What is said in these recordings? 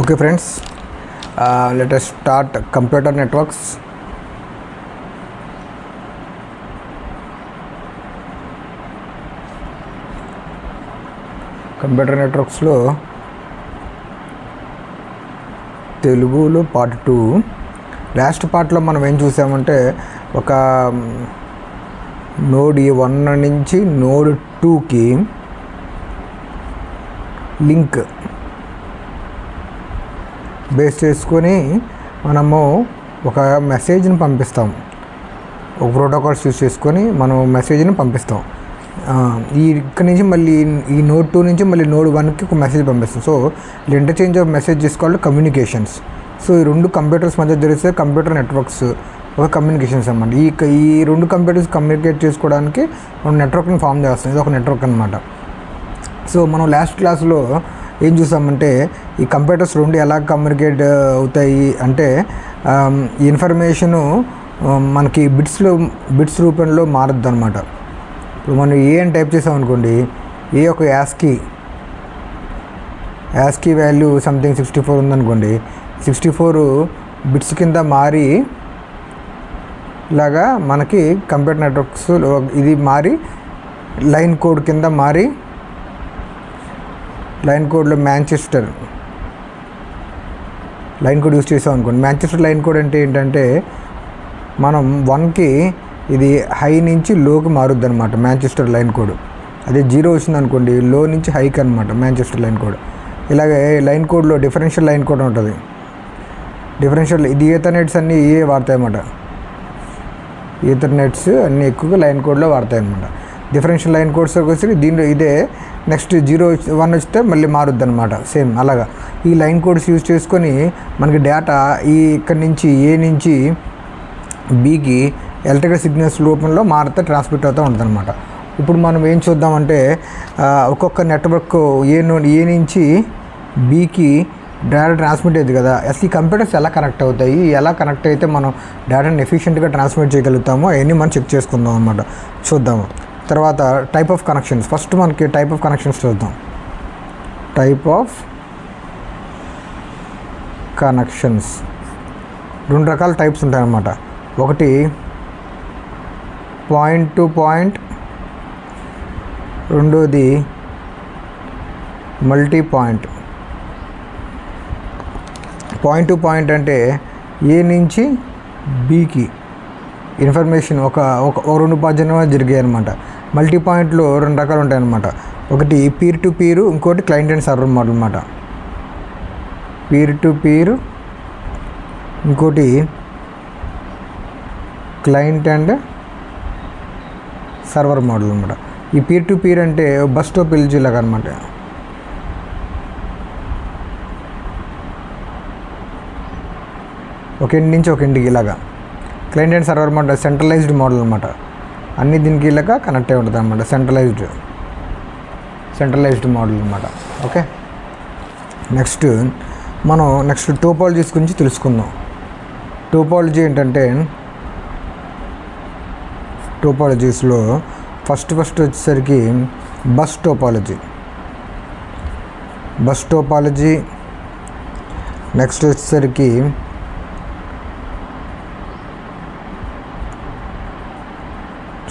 Okay friends, let us start computer networks. Computer నెట్వర్క్స్లో తెలుగులో part 2. Last పార్ట్లో మనం ఏం చూసామంటే ఒక నోడ్ 1 నుంచి నోడ్ 2కి లింక్ బేస్ చేసుకొని మనము ఒక మెసేజ్ని పంపిస్తాం. ఒక ప్రోటోకాల్స్ యూస్ చేసుకొని మనం మెసేజ్ని పంపిస్తాం. ఇక్కడ నుంచి మళ్ళీ ఈ నోడ్ 2 నుంచి మళ్ళీ నోడ్ 1కి ఒక మెసేజ్ పంపిస్తాం. So interchange of message called communications. So ఈ రెండు కంప్యూటర్స్ మధ్య జరిగితే కంప్యూటర్ నెట్వర్క్స్ ఒక కమ్యూనికేషన్స్ అన్నమాట. ఈ రెండు కంప్యూటర్స్ కమ్యూనికేట్ చేసుకోవడానికి మనం నెట్వర్క్ని ఫామ్ చేస్తాం. ఇది ఒక నెట్వర్క్ అనమాట. సో మనం లాస్ట్ క్లాస్లో ఏం చూసామంటే ఈ కంప్యూటర్స్ రెండు ఎలా కమ్యూనికేట్ అవుతాయి అంటే ఇన్ఫర్మేషను మనకి బిట్స్ రూపంలో మారద్దు అనమాట. ఇప్పుడు మనం ఏ అని టైప్ చేసాం అనుకోండి, ఏ ఒక యాస్కీ వాల్యూ సంథింగ్ 64 ఉందనుకోండి, 64 బిట్స్ కింద మారి ఇలాగా మనకి కంప్యూటర్ నెట్వర్క్స్ ఇది మారి లైన్ కోడ్ కింద మారి లైన్ కోడ్లో మ్యాంచెస్టర్ లైన్ కోడ్ యూస్ చేసాం అనుకోండి. మ్యాంచెస్టర్ లైన్ కోడ్ అంటే ఏంటంటే మనం 1కి ఇది హై నుంచి లోకి మారుద్ది అనమాట మ్యాంచెస్టర్ లైన్ కోడ్. అదే 0 వచ్చింది అనుకోండి, లో నుంచి హైకి అనమాట మ్యాంచెస్టర్ లైన్ కోడ్. ఇలాగే లైన్ కోడ్లో డిఫరెన్షియల్ లైన్ కోడ్ ఉంటుంది. డిఫరెన్షియల్ ఇది ఈథర్నెట్స్ అన్నీ వాడతాయి అన్నమాట. ఈథర్నెట్స్ అన్నీ ఎక్కువగా లైన్ కోడ్లో వాడతాయి అన్నమాట. డిఫరెన్షియల్ లైన్ కోడ్స్ వచ్చి దీనిలో ఇదే నెక్స్ట్ 0-1 వస్తే మళ్ళీ మారుద్ది అనమాట. సేమ్ అలాగా ఈ లైన్ కోడ్స్ యూజ్ చేసుకొని మనకి డేటా ఇక్కడి నుంచి ఏ నుంచి బీకి ఎలక్ట్రికల్ సిగ్నల్స్ రూపంలో మారితే ట్రాన్స్మిట్ అవుతూ ఉంటుంది అనమాట. ఇప్పుడు మనం ఏం చూద్దామంటే ఒక్కొక్క నెట్వర్క్ ఏ నుంచి బీకి డేటా ట్రాన్స్మిట్ అయ్యింది కదా, అసలు ఈ కంప్యూటర్స్ ఎలా కనెక్ట్ అవుతాయి, ఎలా కనెక్ట్ అయితే మనం డేటాని ఎఫిషియెంట్గా ట్రాన్స్మిట్ చేయగలుగుతామో అవన్నీ మనం చెక్ చేసుకుందాం అనమాట. చూద్దాము. తర్వాత టైప్ ఆఫ్ కనెక్షన్స్. ఫస్ట్ మనకి టైప్ ఆఫ్ కనెక్షన్స్ చూద్దాం. టైప్ ఆఫ్ కనెక్షన్స్ 2 రకాల టైప్స్ ఉంటాయన్నమాట. ఒకటి పాయింట్ టు పాయింట్, రెండోది multi point. Point to point అంటే ఏ నుంచి బీకి ఇన్ఫర్మేషన్ ఒక 2 పద్ధతిలో జరిగాయి అనమాట. మల్టీ పాయింట్లో 2 రకాలు ఉంటాయన్నమాట. ఒకటి పీర్ టు పీర్, ఇంకోటి క్లయింట్ అండ్ సర్వర్ మోడల్ అనమాట. పీర్ టు పీర్, ఇంకోటి క్లయింట్ అండ్ సర్వర్ మోడల్ అనమాట. ఈ పీర్ టు పీర్ అంటే బస్ స్టాప్ ఎల్జీ లాగా అనమాట. ఒక ఇంటి నుంచి ఒక ఇంటికి ఇలాగా. Client and server model centralised model అనమాట. అన్ని దీనికి ఇలాగా కనెక్ట్ అయి ఉంటుంది అనమాట. సెంట్రలైజ్డ్ మోడల్ అనమాట. ఓకే, నెక్స్ట్ టోపాలజీస్ గురించి తెలుసుకుందాం. టోపాలజీ ఏంటంటే టోపాలజీస్లో ఫస్ట్ వచ్చేసరికి బస్ టోపాలజీ. నెక్స్ట్ వచ్చేసరికి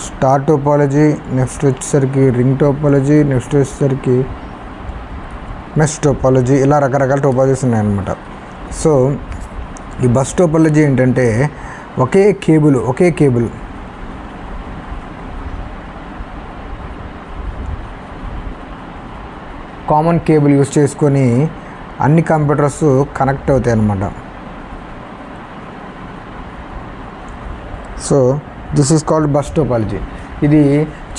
స్టార్ టోపాలజీ. నెక్స్ట్ వచ్చేసరికి రింగ్ టోపాలజీ. నెక్స్ట్ వచ్చేసరికి మెష్ టోపాలజీ. ఇలా రకరకాల టోపాలజీస్ ఉన్నాయన్నమాట. సో ఈ బస్ టోపాలజీ ఏంటంటే ఒకే కేబుల్ కామన్ కేబుల్ యూస్ చేసుకొని అన్ని కంప్యూటర్స్ కనెక్ట్ అవుతాయి అన్నమాట. So this is called bus topology. ఇది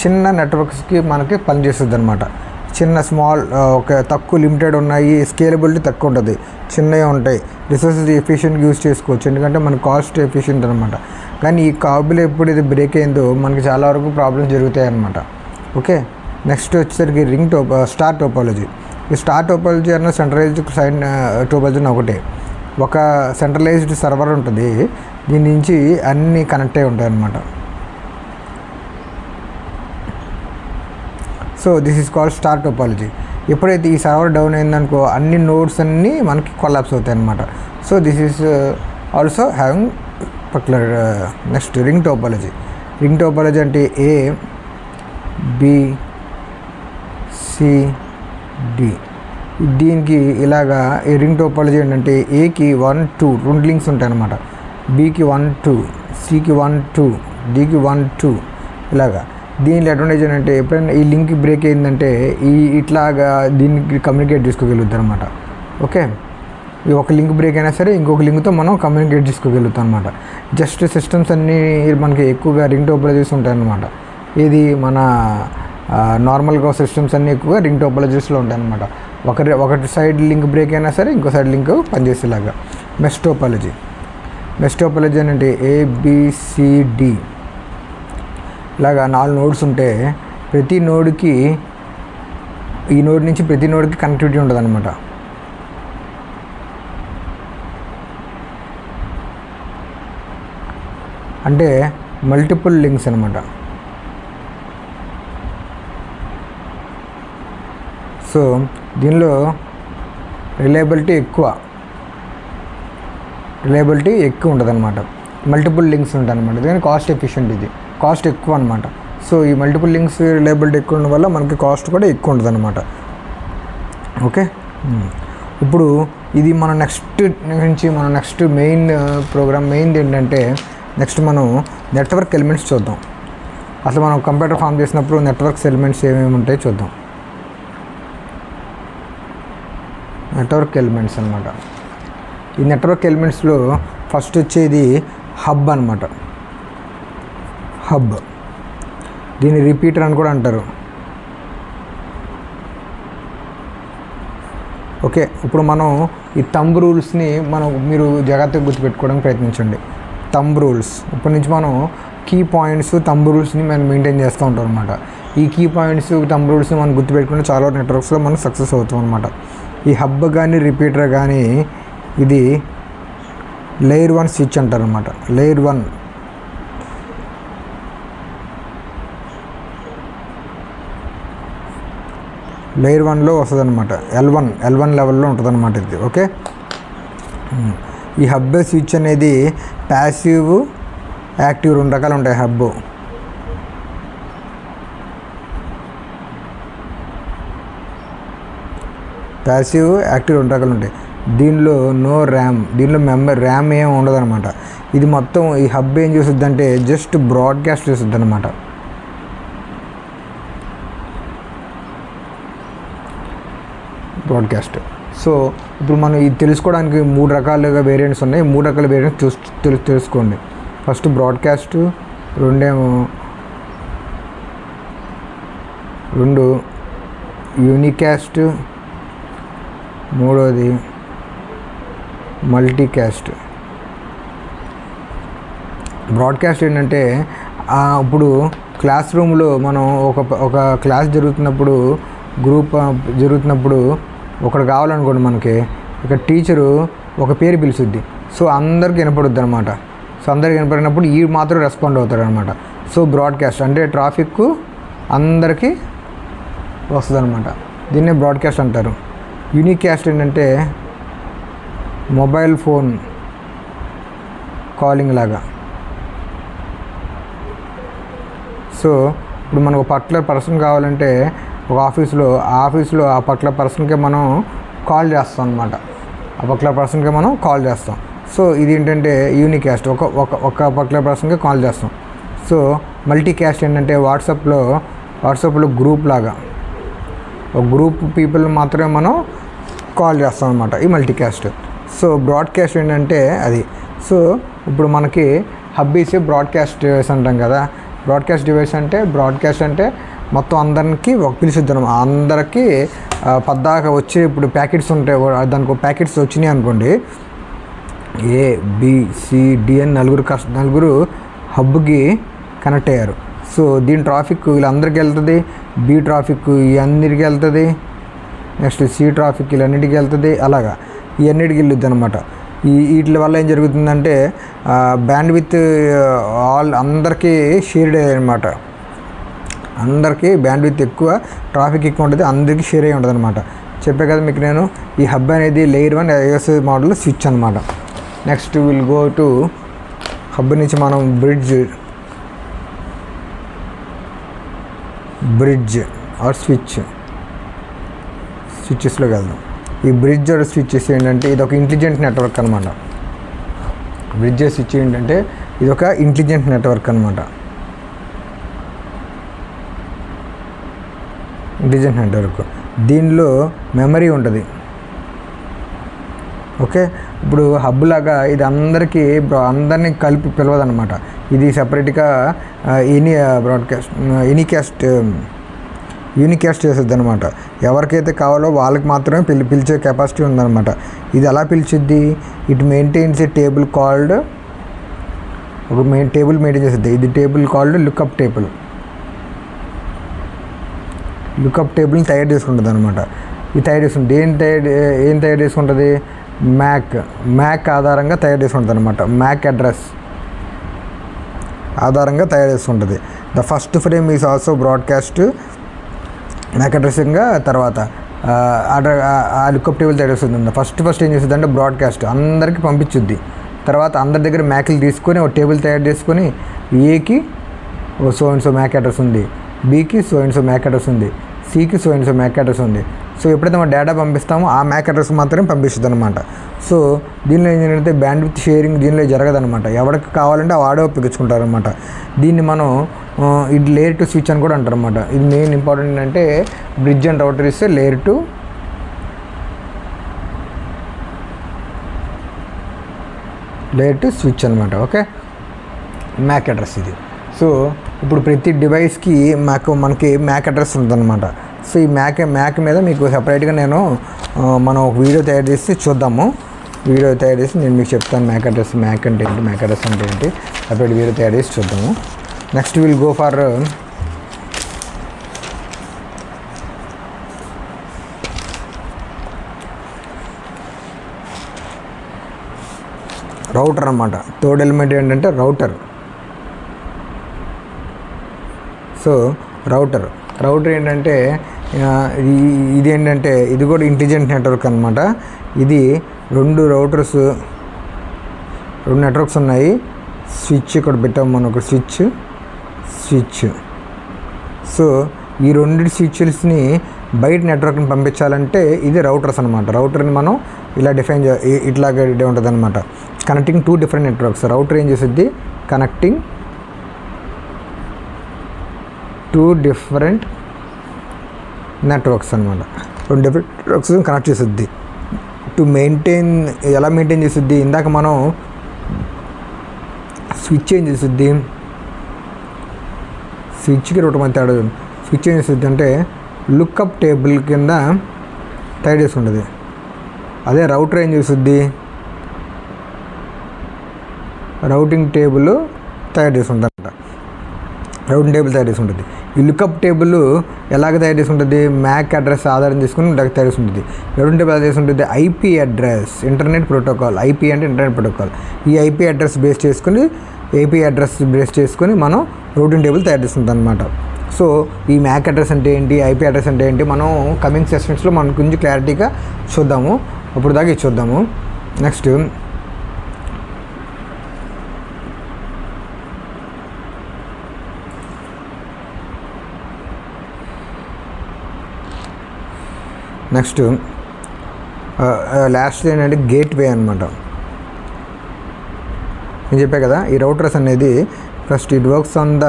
చిన్న నెట్వర్క్స్కి మనకి పనిచేస్తుంది అనమాట. చిన్న స్మాల్ ఒక తక్కువ లిమిటెడ్ ఉన్నాయి, స్కేలబిలిటీ తక్కువ ఉంటుంది, చిన్నవి ఉంటాయి, రిసోర్సెస్ ఎఫిషియెంట్గా యూజ్ చేసుకోవచ్చు ఎందుకంటే మన కాస్ట్ ఎఫిషియెంట్ అనమాట. కానీ ఈ కేబుల్ ఎప్పుడు ఇది బ్రేక్ అయిందో మనకి చాలా వరకు ప్రాబ్లమ్స్ జరుగుతాయి అన్నమాట. ఓకే, నెక్స్ట్ వచ్చేసరికి స్టార్ టోపాలజీ. ఈ స్టార్ టోపాలజీ అన్న సెంట్రలైజ్డ్ టోపాలజీ ఒకటే. ఒక సెంట్రలైజ్డ్ సర్వర్ ఉంటుంది, దీని నుంచి అన్నీ కనెక్ట్ అయి ఉంటాయి అన్నమాట. So this is called star topology. ఎప్పుడైతే ఈ సర్వర్ డౌన్ అయిందనుకో అన్ని నోడ్స్ అన్నీ మనకి కొలాప్స్ అవుతాయి అన్నమాట. So this is also having particular. Next ring topology. Ring topology అంటే A B C D. దీనికి ఇలాగా ఈ రింగ్ టోపాలజీ ఏంటంటే ఏకి 1 2 రెండు లింక్స్ ఉంటాయి అన్నమాట. బికి 1 2, సికి 1 2, డికి 1 2 ఇలాగా. దీనిలో అడ్వాంటేజ్ ఏంటంటే ఎప్పుడైనా ఈ లింక్ బ్రేక్ అయిందంటే ఇట్లాగా దీనికి కమ్యూనికేట్ చేసుకోగలుగుతారు అనమాట. ఓకే, ఈ ఒక లింక్ బ్రేక్ అయినా సరే ఇంకొక లింక్తో మనం కమ్యూనికేట్ చేసుకోగలుగుతాం అనమాట. జస్ట్ సిస్టమ్స్ అన్నీ మనకి ఎక్కువగా రింగ్ టోపాలజీస్ ఉంటాయి అన్నమాట. ఇది మన నార్మల్గా సిస్టమ్స్ అన్నీ ఎక్కువగా రింగ్ టోపాలజీస్లో ఉంటాయి అన్నమాట. ఒకటి సైడ్ లింక్ బ్రేక్ అయినా సరే ఇంకో సైడ్ లింక్ పనిచేసేలాగా. Mesh topology. మెష్ టోపాలజీ అంటే ABCD ఇలాగా 4 నోడ్స్ ఉంటే ప్రతి నోడ్కి ఈ నోడ్ నుంచి ప్రతి నోడ్కి కనెక్టివిటీ ఉంటుంది అనమాట. అంటే మల్టిపుల్ లింక్స్ అనమాట. సో దీనిలో రిలయబిలిటీ ఎక్కువ ఉంటుంది అనమాట. మల్టిపుల్ లింక్స్ ఉంటాయి అనమాట. కానీ కాస్ట్ ఎఫిషియెంట్, ఇది కాస్ట్ ఎక్కువ అనమాట. సో ఈ మల్టిపుల్ లింక్స్ రిలయబిలిటీ ఎక్కువ ఉండడం వల్ల మనకి కాస్ట్ కూడా ఎక్కువ ఉంటుంది అనమాట. ఓకే, ఇప్పుడు ఇది మన నెక్స్ట్ మెయిన్ ప్రోగ్రామ్ మెయిన్ది ఏంటంటే నెక్స్ట్ మనం నెట్వర్క్ ఎలిమెంట్స్ చూద్దాం. అసలు మనం కంప్యూటర్ ఫామ్ చేసినప్పుడు నెట్వర్క్స్ ఎలిమెంట్స్ ఏమేమి ఉంటాయో చూద్దాం. నెట్వర్క్ ఎలిమెంట్స్ అనమాట. ఈ నెట్వర్క్ ఎలిమెంట్స్లో ఫస్ట్ వచ్చేది హబ్ అనమాట. హబ్, దీన్ని రిపీటర్ అని కూడా అంటారు. ఓకే, ఇప్పుడు మనం ఈ థంబ్ రూల్స్ని మీరు జాగ్రత్తగా గుర్తుపెట్టుకోవడానికి ప్రయత్నించండి. థంబ్ రూల్స్ ఇప్పటి నుంచి మనం కీ పాయింట్స్ థంబ్ రూల్స్ని మనం మెయింటైన్ చేస్తూ ఉంటాం అనమాట. ఈ కీ పాయింట్స్ థంబ్ రూల్స్ని మనం గుర్తుపెట్టుకుంటే చాలా నెట్వర్క్స్లో మనం సక్సెస్ అవుతాం అనమాట. ఈ హబ్ కానీ రిపీటర్ కానీ ఇది లేయర్ 1 స్విచ్ అంటారు అనమాట. లేయర్ 1 లేయర్ 1లో వస్తుంది అనమాట. L1 లెవెల్లో ఉంటుంది అనమాట ఇది. ఓకే, ఈ హబ్ స్విచ్ అనేది ప్యాసివ్, యాక్టివ్ 2 రకాలు ఉంటాయి. హబ్ ప్యాసివ్, యాక్టివ్ 2 రకాలు ఉంటాయి. దీనిలో నో ర్యామ్, దీనిలో ర్యామ్ ఏం ఉండదు అనమాట. ఇది మొత్తం ఈ హబ్ ఏం చేస్తుంది అంటే జస్ట్ బ్రాడ్కాస్ట్ చేస్తుంది అనమాట. బ్రాడ్కాస్ట్. సో ఇప్పుడు మనం ఇది తెలుసుకోవడానికి 3 రకాలుగా వేరియంట్స్ ఉన్నాయి. 3 రకాల వేరియంట్స్ తెలుసుకోండి. First broadcast, 2 unicast, 3 multicast. Broadcast ఏంటంటే ఇప్పుడు క్లాస్ రూమ్లో మనం ఒక క్లాస్ జరుగుతున్నప్పుడు ఒకటి కావాలనుకోండి మనకి, ఇక టీచరు ఒక పేరు పిలుచుద్ది. సో అందరికి వినపడుద్ది అనమాట. సో అందరికి వినపడినప్పుడు ఈ మాత్రం రెస్పాండ్ అవుతాడు అనమాట. సో బ్రాడ్కాస్ట్ అంటే ట్రాఫిక్ అందరికీ వస్తుంది అనమాట. దీన్నే బ్రాడ్కాస్ట్ అంటారు. యూనికాస్ట్ ఏంటంటే మొబైల్ ఫోన్ కాలింగ్ లాగా. సో ఇప్పుడు మనకు పర్టికులర్ పర్సన్ కావాలంటే ఒక ఆఫీస్లో ఆ పర్టికులర్ పర్సన్కే మనం కాల్ చేస్తాం అనమాట. ఆ పర్టికులర్ పర్సన్కే మనం కాల్ చేస్తాం. సో ఇది ఏంటంటే యూనికాస్ట్, ఒక పర్టికులర్ పర్సన్కే కాల్ చేస్తాం. సో మల్టీకాస్ట్ ఏంటంటే వాట్సాప్లో గ్రూప్ లాగా ఒక గ్రూప్ పీపుల్ మాత్రమే మనం కాల్ చేస్తాం అనమాట, ఈ మల్టీకాస్ట్. సో బ్రాడ్కాస్ట్ ఏంటంటే అది. సో ఇప్పుడు మనకి హబ్ ఈస్ బ్రాడ్కాస్ట్ డివైస్ అంటాం కదా. బ్రాడ్కాస్ట్ డివైస్ అంటే మొత్తం అందరికి పిలుచుద్దాం. అందరికీ పద్దాక వచ్చి ఇప్పుడు ప్యాకెట్స్ ఉంటాయి, దానికి ప్యాకెట్స్ వచ్చినాయి అనుకోండి, ABCD అని నలుగురు హబ్కి కనెక్ట్ అయ్యారు. సో దీని ట్రాఫిక్ వీళ్ళందరికీ వెళ్తుంది. B ట్రాఫిక్ ఇవన్నిటికీ వెళ్తుంది. నెక్స్ట్ C ట్రాఫిక్ వీళ్ళన్నిటికీ వెళ్తుంది. అలాగా ఇవన్నిటికి వెళ్ళొద్ది అనమాట. వీటి వల్ల ఏం జరుగుతుందంటే బ్యాండ్ విత్ అందరికీ షేర్డ్ అయ్యాయి అనమాట. అందరికీ బ్యాండ్విడ్త్ ఎక్కువ, ట్రాఫిక్ ఎక్కువ ఉంటుంది, అందరికీ షేర్ అయ్యి ఉంటుంది అనమాట. చెప్పే కదా మీకు నేను, ఈ హబ్ అనేది లేయర్ 1 iOS మోడల్ స్విచ్ అనమాట. Next will go to hub నుంచి మనం బ్రిడ్జ్ ఆర్ స్విచ్చెస్లోకి వెళ్దాం. ఈ బ్రిడ్జ్ ఆర్ స్విచ్చెస్ ఏంటంటే ఇది ఒక ఇంటెలిజెంట్ నెట్వర్క్ అనమాట. బ్రిడ్జ్ స్విచ్ ఏంటంటే ఇది ఒక ఇంటెలిజెంట్ నెట్వర్క్ అనమాట. ఇంటెలిజెంట్ నెట్వర్క్, దీనిలో మెమరీ ఉంటుంది. ఓకే, ఇప్పుడు హబ్ లాగా ఇది అందరినీ కలిపి పిలవదన్నమాట. ఇది సపరేట్గా యూనికాస్ట్ చేస్తుంది అనమాట. ఎవరికైతే కావాలో వాళ్ళకి మాత్రమే పిలిచే కెపాసిటీ ఉందన్నమాట. ఇది ఎలా పిలిచిద్ది, it maintains a table called, ఒక టేబుల్ మెయింటైన్ చేస్తుంది. ఇది టేబుల్ కాల్డ్ లుకప్ టేబుల్ని తయారు చేసుకుంటుంది అనమాట. ఇది తయారు చేసుకుంటుంది ఏం తయారు చేసుకుంటుంది, మ్యాక్ ఆధారంగా తయారు చేసుకుంటుంది అనమాట. మ్యాక్ అడ్రస్ ఆధారంగా తయారు చేసుకుంటుంది. The first frame is also broadcast MAC అడ్రస్గా. తర్వాత ఆ లుకప్ టేబుల్ తయారు చేస్తుంది. ఫస్ట్ ఏం చేస్తుంది అంటే బ్రాడ్కాస్ట్ అందరికీ పంపించుద్ది. తర్వాత అందరి దగ్గర మ్యాక్లు తీసుకొని ఒక టేబుల్ తయారు చేసుకొని ఏకి so and so MAC address ఉంది, బీకి so and so MAC address ఉంది, సికి so and so MAC address ఉంది. సో ఎప్పుడైతే మనం డేటా పంపిస్తామో ఆ మ్యాక్ అడ్రస్ మాత్రమే పంపిస్తుంది అనమాట. సో దీనిలో ఏంటంటే బ్యాండ్విడ్త్ షేరింగ్ దీనిలో జరగదనమాట. ఎవరికి కావాలంటే వాడే ఉపయోగించుకుంటారు అనమాట. దీన్ని మనం ఇది లేయర్ 2 స్విచ్ అని కూడా అంటారు అనమాట. ఇది మెయిన్ ఇంపార్టెంట్ అంటే బ్రిడ్జ్ అండ్ రౌటర్ ఇస్తే లేయర్ 2 స్విచ్ అనమాట. ఓకే, మ్యాక్ అడ్రస్ ఇది. సో ఇప్పుడు ప్రతి డివైస్కి మనకి మ్యాక్ అడ్రస్ ఉందన్నమాట. సో ఈ మ్యాక్ మీద మీకు సపరేట్గా మనం ఒక వీడియో తయారు చేసి చూద్దాము. వీడియో తయారు చేసి నేను మీకు చెప్తాను మ్యాక్ అడ్రస్ అంటే ఏంటి సపరేట్ వీడియో తయారు చేసి చూద్దాము. Next will go for router అన్నమాట. థర్డ్ ఎలిమెంట్ ఏంటంటే రౌటర్. సో రౌటర్ ఏంటంటే ఇదేంటంటే ఇది కూడా ఇంటెలిజెంట్ నెట్వర్క్ అనమాట. ఇది రెండు నెట్వర్క్స్ ఉన్నాయి. స్విచ్ ఇక్కడ పెట్టాము మనం, ఒక స్విచ్. సో ఈ రెండు స్విచ్ని బయట నెట్వర్క్ని పంపించాలంటే ఇది రౌటర్స్ అనమాట. రౌటర్ని మనం ఇలా ఇట్లాగే ఉంటుంది అనమాట. Connecting 2 different networks. రౌటర్ ఏం చేస్తుంది, కనెక్టింగ్ 2 డిఫరెంట్ నెట్వర్క్స్ అనమాట. 2 డిఫరెంట్ నెట్వర్క్స్ కనెక్ట్ చేస్తుంది. ఎలా మెయింటైన్ చేస్తుంది, ఇందాక మనం స్విచ్ ఏం చేస్తుంది, స్విచ్కి రౌటర్ మధ్య తేడా. స్విచ్ ఏం చేస్తుంది అంటే లుక్అప్ టేబుల్ కింద తయారు చేసుకుంటుంది. అదే రౌటర్ ఏం చేస్తుంది, రౌటింగ్ టేబుల్ తయారు చేసుకుంటారట. రౌటింగ్ టేబుల్ తయారు చేసుకుంటుంది. ఈ లుకప్ టేబుల్ ఎలాగ తయారు చేసుకుంటుంది, మ్యాక్ అడ్రస్ ఆధారం తీసుకుని తయారు చేసుకుంటుంది. రౌటింగ్ టేబుల్ తయారు చేసుకుంటుంది IP address, internet protocol. IP అంటే ఇంటర్నెట్ ప్రోటోకాల్. ఈ ఐపీ అడ్రస్ బేస్ చేసుకొని మనం రౌటింగ్ టేబుల్ తయారు చేస్తుంది అనమాట. సో ఈ మ్యాక్ అడ్రస్ అంటే ఏంటి, ఐపీ అడ్రస్ అంటే ఏంటి, మనం కమింగ్ సెషన్స్లో మనం కొంచెం క్లారిటీగా చూద్దాము. అప్పుడు దాకా ఇది చూద్దాము. నెక్స్ట్ లాస్ట్ ఏంటంటే గేట్వే అనమాట. నేను చెప్పా కదా, ఈ రౌటర్స్ అనేది first it works on the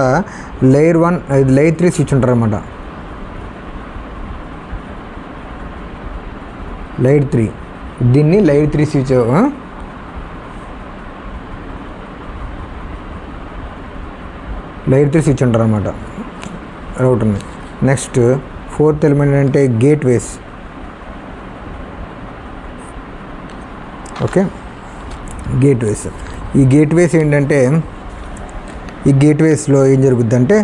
layer 1, layer 3 switch ఉంటారు అనమాట. లేయర్ 3, దీన్ని లేయర్ 3 స్విచ్. లేయర్ 3 స్విచ్ ఉంటారు అనమాట రౌటర్ని. నెక్స్ట్ 4th ఎలిమెంట్ అంటే గేట్వేస్. Okay, gateways. ఈ గేట్వేస్ ఏంటంటే, ఈ గేట్వేస్లో ఏం జరుగుద్ది అంటే,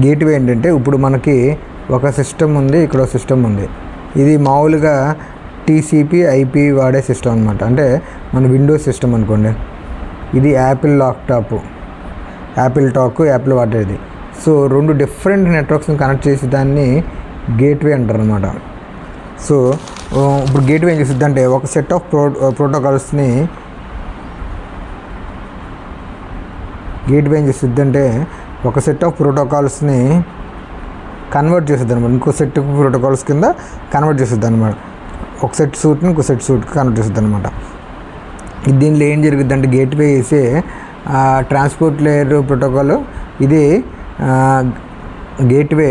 గేట్వే ఏంటంటే ఇప్పుడు మనకి ఒక సిస్టమ్ ఉంది, ఇక్కడ ఒక సిస్టమ్ ఉంది. ఇది మామూలుగా టీసీపీ ఐపీ వాడే సిస్టమ్ అనమాట. అంటే మన విండోస్ సిస్టమ్ అనుకోండి. ఇది యాపిల్ టాక్ వాడేది. సో 2 డిఫరెంట్ నెట్వర్క్స్ని కనెక్ట్ చేసి దాన్ని గేట్వే అంటారు అనమాట. సో ఇప్పుడు గేట్వే ఏం చేస్తుంది అంటే ఒక సెట్ ఆఫ్ ప్రోటోకాల్స్ని ఒక సెట్ ఆఫ్ ప్రోటోకాల్స్ని కన్వర్ట్ చేస్తుంది అనమాట. ఇంకో సెట్ ప్రోటోకాల్స్ కింద కన్వర్ట్ చేస్తుంది అనమాట. ఒక సెట్ సూట్ని ఇంకో సెట్ సూట్కి కన్వర్ట్ చేస్తుంది అనమాట. దీనిలో ఏం జరుగుతుంది అంటే గేట్వే వేసే ట్రాన్స్పోర్ట్ లేయర్ ప్రోటోకాల్, ఇది gateway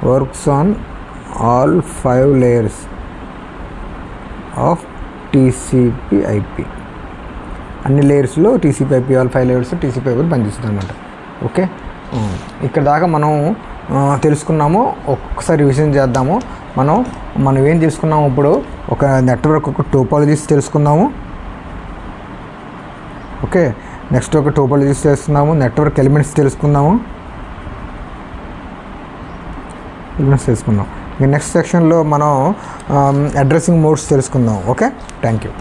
works on all 5 layers of TCP/IP. అన్ని లేయర్స్లో TCP/IP, ఆల్ 5 layers TCP/IP పనిచేస్తుంది అనమాట. ఓకే, ఇక్కడ దాకా మనం తెలుసుకున్నాము. ఒక్కసారి రివిజన్ చేద్దాము. మనం ఏం తెలుసుకున్నాము ఇప్పుడు, ఒక నెట్వర్క్ ఒక టోపాలజీస్ తెలుసుకుందాము. ఓకే, నెక్స్ట్ ఒక టోపాలజీస్ తెలుసుకుందాము. నెట్వర్క్ ఎలిమెంట్స్ తెలుసుకుందాము. నెక్స్ట్ సెక్షన్లో మనం అడ్రసింగ్ మోడ్స్ తెలుసుకుందాం. Okay, thank you.